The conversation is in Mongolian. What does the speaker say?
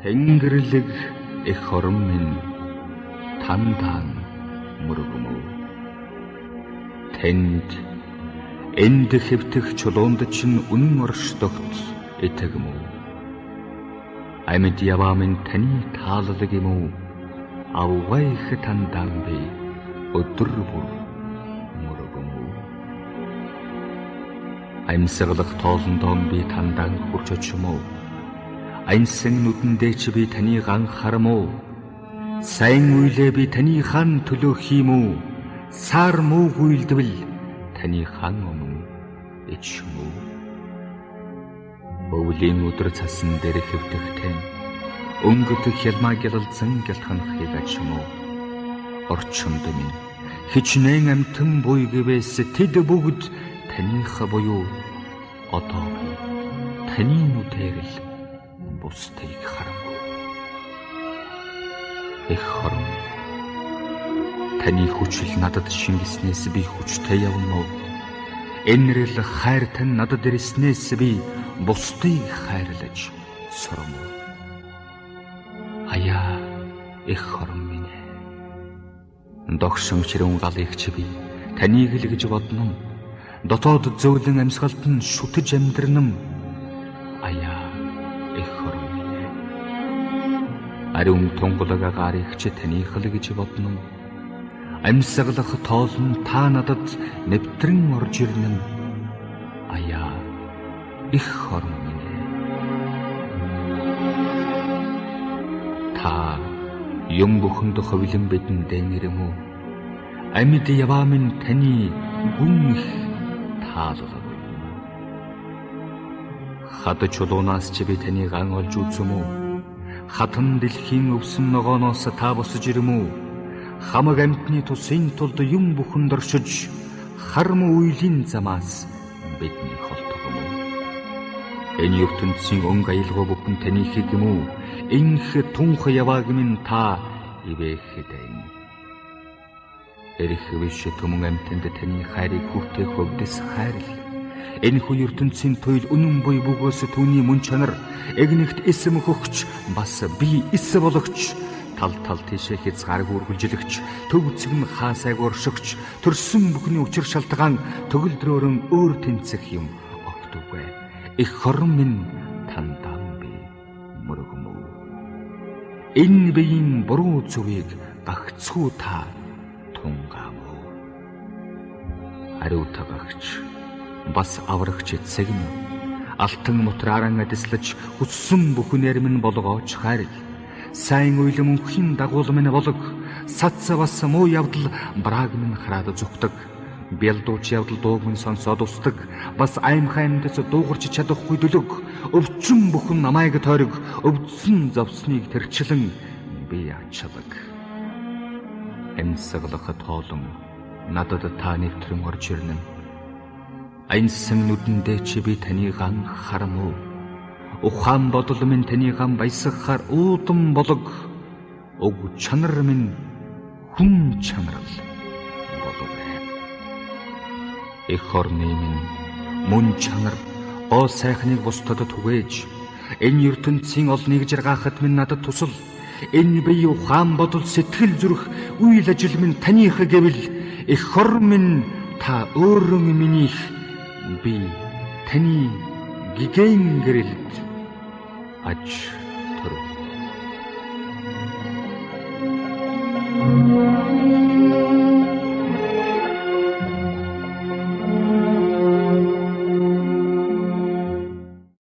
Тэнгэрлэг эх хором минь тандан мөргөмөө. Тэнд энд хэвтэх чулуунд чинь үнэн оршдогт этэгмөө. Амьд яваа минь таны тааллаг юм уу? Авгайх тандан би өдөр бүр мөргөмөө. Амьсгалах тоолондоо би тандан хүрч очимоо. Амьсан нүдэндээ чи би таныг анхаармоо. Сайн үйлээ би таныхан төлөө хиймүү. Сар муу гүйлдэвэл таныхан өмнө ичмүү. Өвлийн өдөр цасан дээр хэвтэгтэн өнгөдөх хялмаа гялалзан гялтханахыг ачмуу. Орчинд минь хичнээн амтэн буй гэвээс тэд бүгд таныха буюу одоо би таны нүдээр л бусдыг харамгүй. Эх хором, таны хүчил надад шингэснээс би хүчтэй явна уу? Энэрл хайр тань надад ирснээс би бусдыг хайрлаж сурам. Аяа эх хором минь. Догшин чирүүн галыг чи би таныг л гэж бодно. Дотоод зөөлөн амьсгалд нь шүтэж амьдрнам. Аяа эх хором минь. Ариун тунгалаг агарыг чи таних л гэж бодно. Амьсгалах тоол нь та надад нэвтрэн орж ирнэ. Аяа эх хором минь. Та юм бүхэнд ховлон бидэн дэнэрэм үү? Амьд яваа минь таны гүн их тааллаг. Хад чулуунаас чи би таныг ан олж үзэм үү? Хатан дэлхийн өвсөн ногооноос та босож ирэм үү? Хамаг амьтны тусын тулд юм бүхэнд оршиж харм үйлийн замаас бидний холтгом уу? Энэ ертөнцийн өнгө аялгаа бүхэн таны хийг юм уу? Инх тунх явааг минь та ивэхдэн. Эрх биш түмэн амьтанд таны хайрыг хүртэх хөвдөс хайрл. Энэ хүү ертөнцийн туйл үнэн буй бөгөөс түүний мөн чанар эгнэгт эсэм хөгч бас би эс бологч тал тийшээ хязгааргүй үргэлжлэгч төв цэгн хаасайг оршигч төрсөн бүхний учир шалтгаан төгөлдрөөрөн өөр тэнцэх юм огтугай. Эх хором минь тандан би мөргөмөө. Энэ биеийн буруу зүвийг гагцхүү та тунгаамөө. Ариутагагч бас аврагч эцэгм алтан мутрааран адислаж хүссэн бүхнээр минь болгооч хайр. Сайн үйл мөнхийн дагуул минь болог сац бас муу явдал брааг минь хараад зүгтэг. Бэлдууч явдал дууг минь сонсоод устдаг. Бас аймхаймдас дуугарч чадахгүй дөлөг. Өвчин бүхэн намайг тойрог. Өвдсөн зовсныг тэрчлэн би ачалаг. Амьсгалах тоолон надад та нэвтрэн орж ирнэ. Амьсан нүдэндээ чи би танийг анхаарам уу? Ухаан бодол минь танийг баясгахаар уудам болог. Уг чанар минь хүн чанарл болов. Эх хорны минь мөн чанар гоо сайхныг бусдад түгээж энэ ертөнцийн олныг жаргахад минь надад тусал. Энэ бие ухаан бодол сэтгэл зүрх үйл ажил минь таних гэвэл эх хор минь та өөрөө минийх би таны гигэн гэрэлд аж төрөв.